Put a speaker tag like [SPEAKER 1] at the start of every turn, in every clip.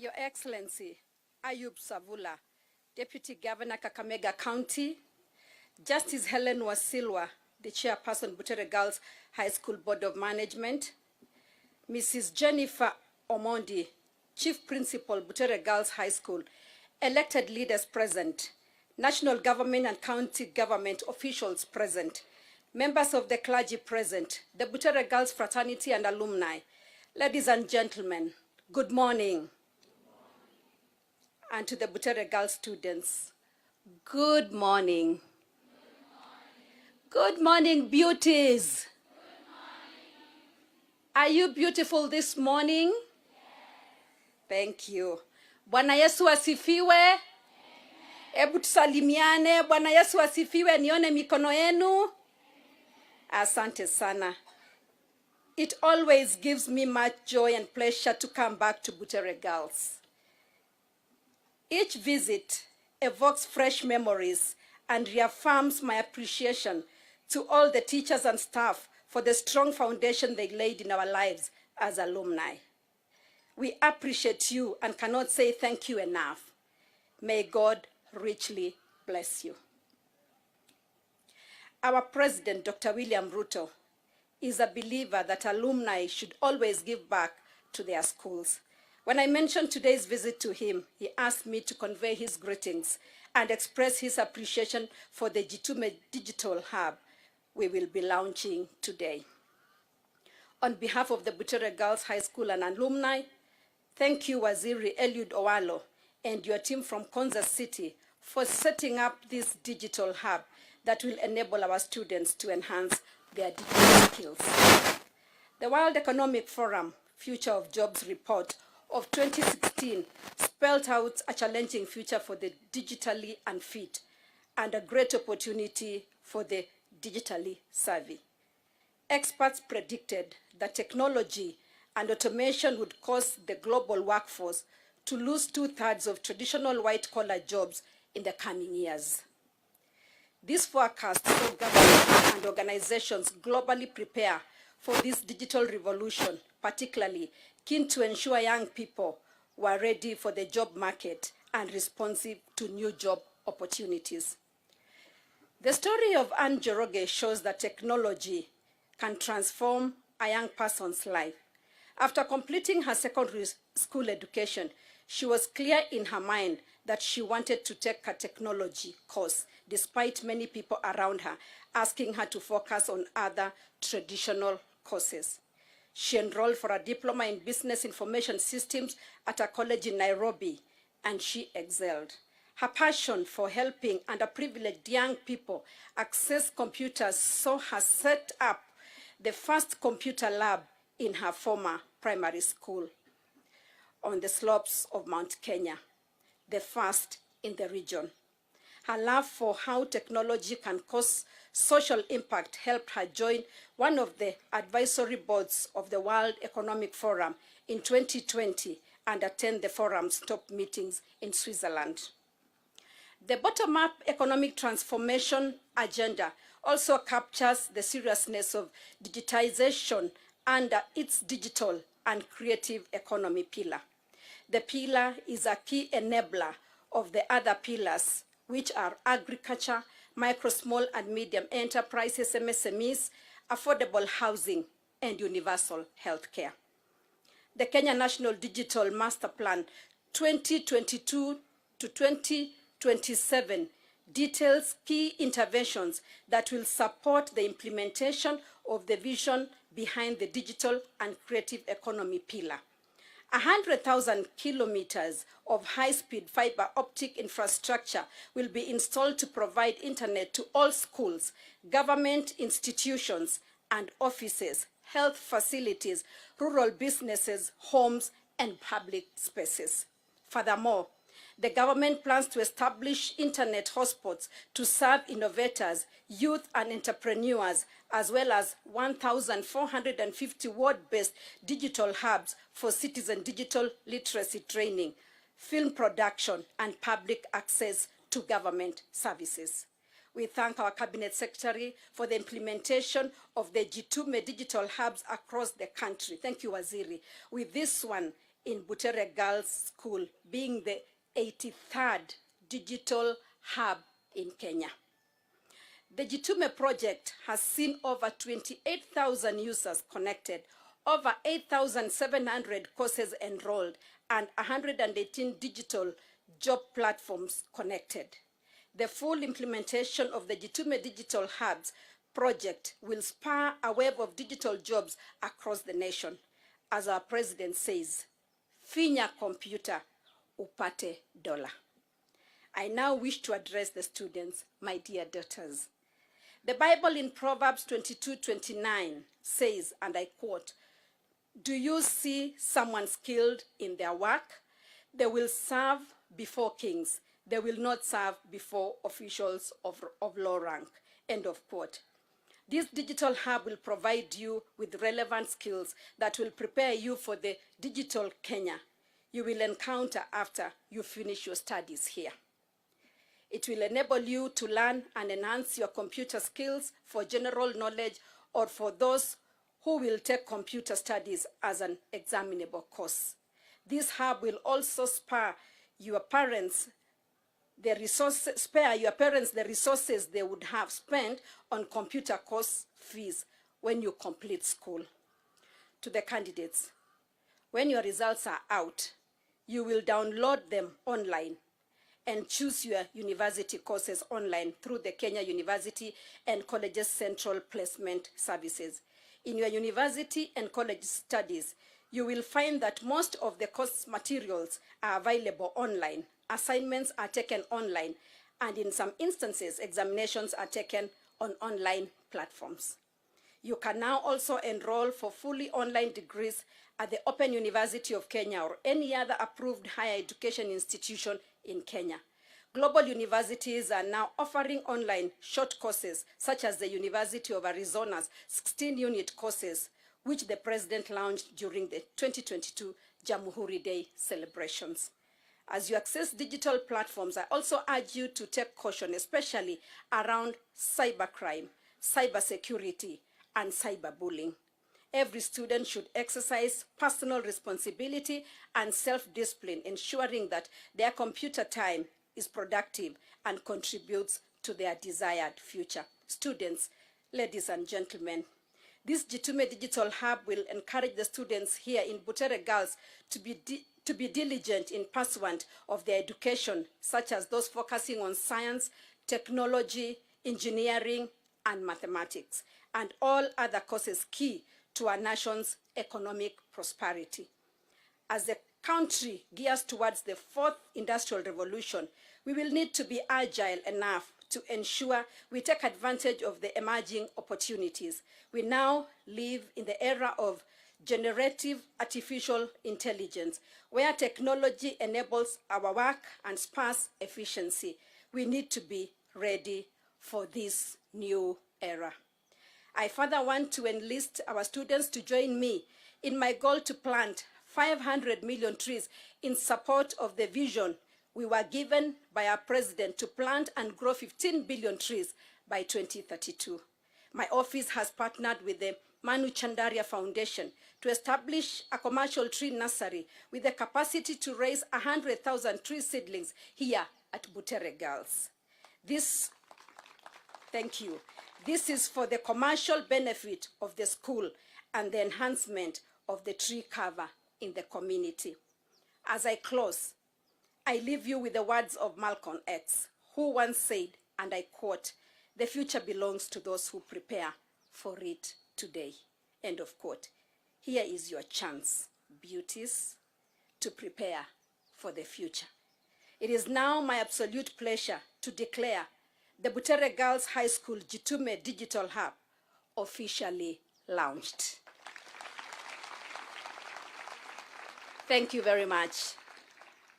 [SPEAKER 1] Your Excellency, Ayub Savula, Deputy Governor Kakamega County, Justice Helen Wasilwa, the Chairperson, Butere Girls High School Board of Management, Mrs. Jennifer Omondi, Chief Principal, Butere Girls High School, elected leaders present, national government and county government officials present, members of the clergy present, the Butere Girls fraternity and alumni, ladies and gentlemen, good morning. And to the Butere Girls students, good morning. Good morning, beauties. Good morning. Are you beautiful this morning? Yes. Thank you. Bwana Yesu asifiwe. Ebu tusalimiane. Bwana Yesu asifiwe. Nione mikono yenu. Asante sana. It always gives me much joy and pleasure to come back to Butere Girls. Each visit evokes fresh memories and reaffirms my appreciation to all the teachers and staff for the strong foundation they laid in our lives as alumni. We appreciate you and cannot say thank you enough. May God richly bless you. Our President, Dr. William Ruto, is a believer that alumni should always give back to their schools. When I mentioned today's visit to him, he asked me to convey his greetings and express his appreciation for the Jitume digital hub we will be launching today. On behalf of the Butere Girls High School and alumni, thank you, Waziri Eliud Owalo and your team from Kansas City for setting up this digital hub that will enable our students to enhance their digital skills. The World Economic Forum Future of Jobs report of 2016 spelled out a challenging future for the digitally unfit and a great opportunity for the digitally savvy. Experts predicted that technology and automation would cause the global workforce to lose 2/3 of traditional white-collar jobs in the coming years. This forecast saw governments and organizations globally prepare for this digital revolution, particularly keen to ensure young people were ready for the job market and responsive to new job opportunities. The story of Anne Joroge shows that technology can transform a young person's life. After completing her secondary school education, she was clear in her mind that she wanted to take a technology course, despite many people around her asking her to focus on other traditional courses. She enrolled for a diploma in business information systems at a college in Nairobi, and she excelled. Her passion for helping underprivileged young people access computers saw her set up the first computer lab in her former primary school on the slopes of Mount Kenya, the first in the region. Her love for how technology can cause social impact helped her join one of the advisory boards of the World Economic Forum in 2020 and attend the forum's top meetings in Switzerland. The bottom-up economic transformation agenda also captures the seriousness of digitization under its digital and creative economy pillar. The pillar is a key enabler of the other pillars, which are agriculture, micro, small, and medium enterprises, MSMEs, affordable housing, and universal health care. The Kenya National Digital Master Plan 2022 to 2027 details key interventions that will support the implementation of the vision behind the digital and creative economy pillar. 100,000 kilometers of high-speed fiber optic infrastructure will be installed to provide internet to all schools, government institutions and offices, health facilities, rural businesses, homes, and public spaces. Furthermore, the government plans to establish internet hotspots to serve innovators, youth, and entrepreneurs, as well as 1,450 ward-based digital hubs for citizen digital literacy training, film production, and public access to government services. We thank our Cabinet Secretary for the implementation of the Jitume digital hubs across the country. Thank you, Waziri. With this one, in Butere Girls School, being the 83rd digital hub in Kenya. The Jitume project has seen over 28,000 users connected, over 8,700 courses enrolled, and 118 digital job platforms connected. The full implementation of the Jitume Digital Hubs project will spur a wave of digital jobs across the nation. As our president says, finya computer, upate dollar. I now wish to address the students, my dear daughters. The Bible in Proverbs 22:29 says, and I quote, "Do you see someone skilled in their work? They will serve before kings. They will not serve before officials of low rank." End of quote. This digital hub will provide you with relevant skills that will prepare you for the digital Kenya you will encounter after you finish your studies here. It will enable you to learn and enhance your computer skills for general knowledge or for those who will take computer studies as an examinable course. This hub will also spare your parents the resources they would have spent on computer course fees when you complete school. To the candidates, when your results are out, you will download them online and choose your university courses online through the Kenya University and Colleges Central Placement Services. In your university and college studies, you will find that most of the course materials are available online. Assignments are taken online, and in some instances, examinations are taken on online platforms. You can now also enroll for fully online degrees at the Open University of Kenya or any other approved higher education institution in Kenya. Global universities are now offering online short courses, such as the University of Arizona's 16-unit courses, which the President launched during the 2022 Jamhuri Day celebrations. As you access digital platforms, I also urge you to take caution, especially around cybercrime, cybersecurity, and cyberbullying. Every student should exercise personal responsibility and self-discipline, ensuring that their computer time is productive and contributes to their desired future. Students, ladies and gentlemen, this Jitume Digital Hub will encourage the students here in Butere Girls to be diligent in pursuit of their education, such as those focusing on science, technology, engineering, and mathematics, and all other courses key to our nation's economic prosperity. As the country gears towards the fourth industrial revolution, we will need to be agile enough to ensure we take advantage of the emerging opportunities. We now live in the era of generative artificial intelligence, where technology enables our work and spurs efficiency. We need to be ready for this new era. I further want to enlist our students to join me in my goal to plant 500 million trees in support of the vision we were given by our president to plant and grow 15 billion trees by 2032. My office has partnered with the Manu Chandaria Foundation to establish a commercial tree nursery with the capacity to raise 100,000 tree seedlings here at Butere Girls. Thank you. This is for the commercial benefit of the school and the enhancement of the tree cover in the community. As I close, I leave you with the words of Malcolm X, who once said, and I quote, "The future belongs to those who prepare for it today." End of quote. Here is your chance, beauties, to prepare for the future. It is now my absolute pleasure to declare the Butere Girls High School Jitume Digital Hub officially launched. Thank you very much,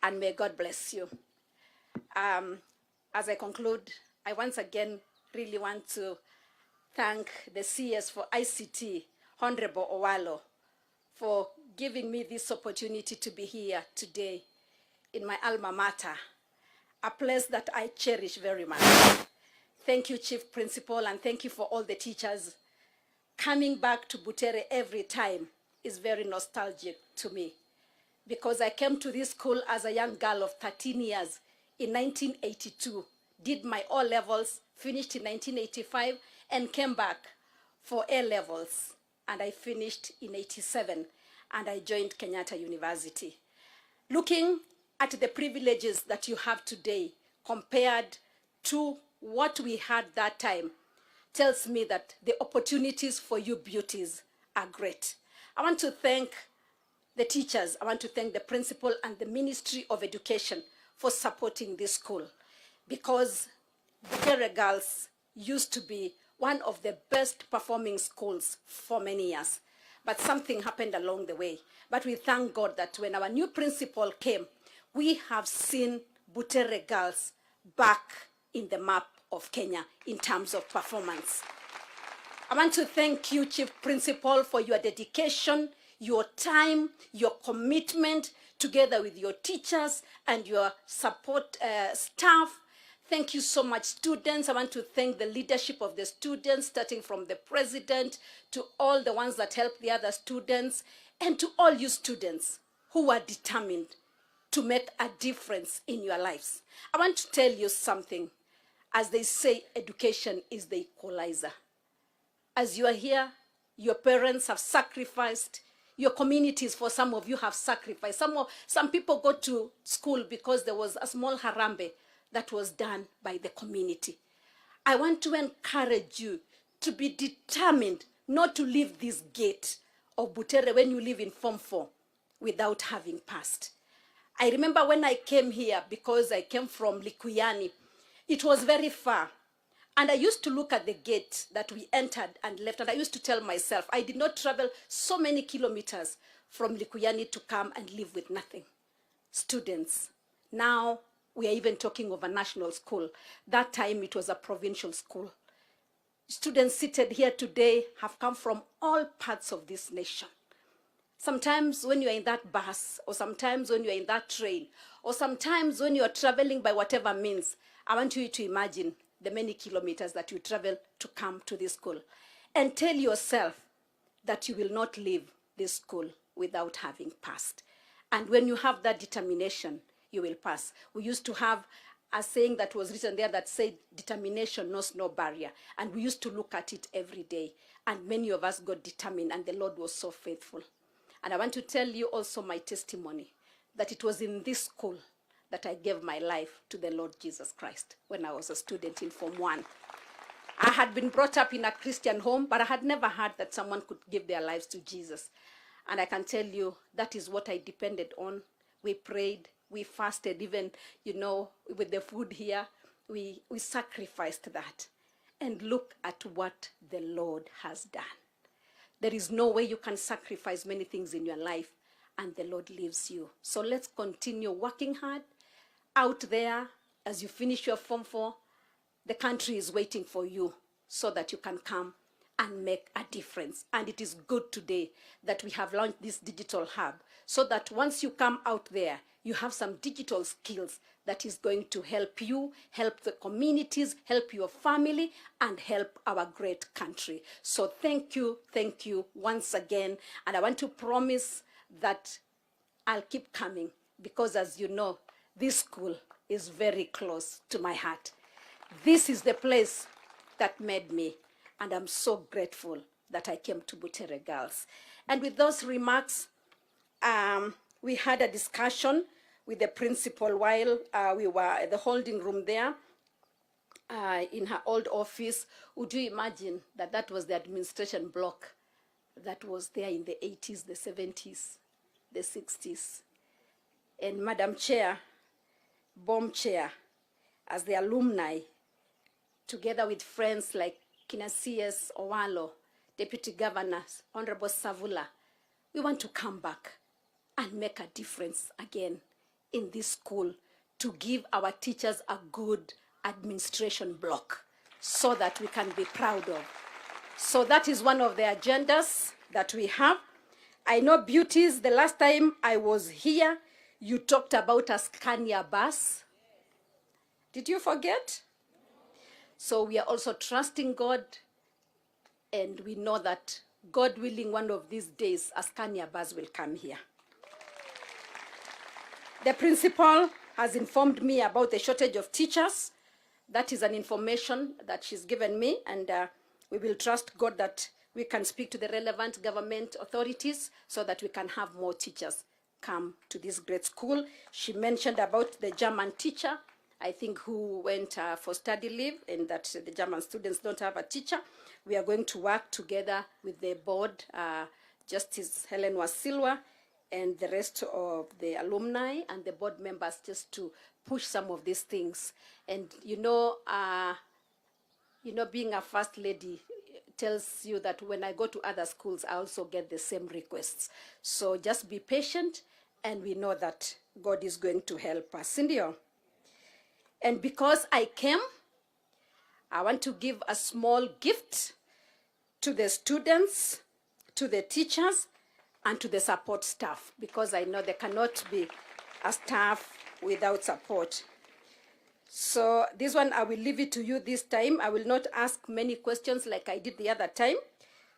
[SPEAKER 1] and may God bless you. As I conclude, I once again really want to thank the CS for ICT, Honorable Owalo, for giving me this opportunity to be here today in my alma mater, a place that I cherish very much. Thank you, Chief Principal, and thank you for all the teachers. Coming back to Butere every time is very nostalgic to me. because I came to this school as a young girl of 13 years in 1982, did my O-levels, finished in 1985, and came back for A-levels, and I finished in 87, and I joined Kenyatta University. Looking at the privileges that you have today compared to what we had that time tells me that the opportunities for you beauties are great. I want to thank the teachers, I want to thank the principal and the Ministry of Education for supporting this school, because Butere Girls used to be one of the best performing schools for many years. But something happened along the way. But we thank God that when our new principal came, we have seen Butere Girls back in the map of Kenya in terms of performance. I want to thank you, Chief Principal, for your dedication, your time, your commitment, together with your teachers and your support staff. Thank you so much, students. I want to thank the leadership of the students, starting from the president to all the ones that help the other students, and to all you students who are determined to make a difference in your lives. I want to tell you something. As they say, education is the equalizer. As you are here, your parents have sacrificed, your communities, for some of you, have sacrificed. Some people go to school because there was a small harambe that was done by the community. I want to encourage you to be determined not to leave this gate of Butere when you live in Form 4 without having passed. I remember when I came here, because I came from Likuyani, it was very far. And I used to look at the gate that we entered and left, and I used to tell myself, I did not travel so many kilometers from Likuyani to come and live with nothing. Students, now we are even talking of a national school. That time it was a provincial school. Students seated here today have come from all parts of this nation. Sometimes when you are in that bus, or sometimes when you are in that train, or sometimes when you are traveling by whatever means, I want you to imagine the many kilometers that you travel to come to this school. And tell yourself that you will not leave this school without having passed. And when you have that determination, you will pass. We used to have a saying that was written there that said, determination knows no barrier. And we used to look at it every day. And many of us got determined, and the Lord was so faithful. And I want to tell you also my testimony, that it was in this school that I gave my life to the Lord Jesus Christ when I was a student in Form 1. I had been brought up in a Christian home, but I had never heard that someone could give their lives to Jesus. And I can tell you that is what I depended on. We prayed, we fasted, even, with the food here, we sacrificed that. And look at what the Lord has done. There is no way you can sacrifice many things in your life and the Lord leaves you. So let's continue working hard out there. As you finish your Form 4, the country is waiting for you so that you can come and make a difference. And it is good today that we have launched this digital hub, so that once you come out there, you have some digital skills that is going to help you, help the communities, help your family, and help our great country. So thank you once again. And I want to promise that I'll keep coming, because as you know, this school is very close to my heart. This is the place that made me, and I'm so grateful that I came to Butere Girls. And with those remarks, we had a discussion with the principal while we were at the holding room there in her old office. Would you imagine that that was the administration block that was there in the 80s, the 70s, the 60s? And Madam Chair, Bomb Chair, as the alumni, together with friends like Kina C.S. Owalo, Deputy Governor, Honorable Savula, we want to come back and make a difference again in this school, to give our teachers a good administration block so that we can be proud of. So that is one of the agendas that we have. I know, beauties, the last time I was here, you talked about a Scania bus. Did you forget? So we are also trusting God, and we know that, God willing, one of these days, a Scania bus will come here. The principal has informed me about the shortage of teachers. That is an information that she's given me, and we will trust God that we can speak to the relevant government authorities so that we can have more teachers come to this great school. She mentioned about the German teacher, I think, who went for study leave, and that the German students don't have a teacher. We are going to work together with the board, Justice Helen Wasilwa, and the rest of the alumni and the board members, just to push some of these things. And being a first lady tells you that when I go to other schools, I also get the same requests. So just be patient, and we know that God is going to help us. Indio. And because I came, I want to give a small gift to the students, to the teachers, and to the support staff, because I know there cannot be a staff without support. So this one, I will leave it to you this time. I will not ask many questions like I did the other time.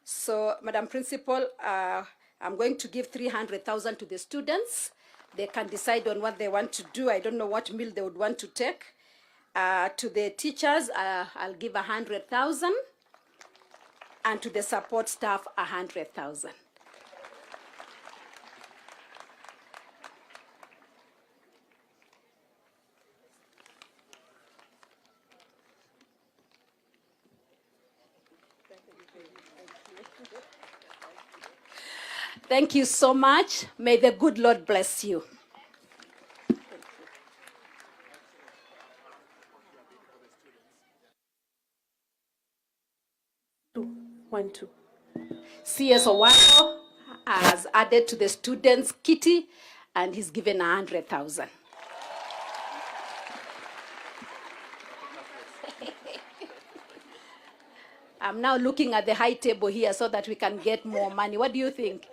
[SPEAKER 1] So, Madam Principal, I'm going to give 300,000 to the students. They can decide on what they want to do. I don't know what meal they would want to take. To the teachers, I'll give 100,000. And to the support staff, 100,000. Thank you so much. May the good Lord bless you.
[SPEAKER 2] One, two.
[SPEAKER 1] CS Owako has added to the students' kitty, and he's given 100,000. I'm now looking at the high table here so that we can get more money. What do you think?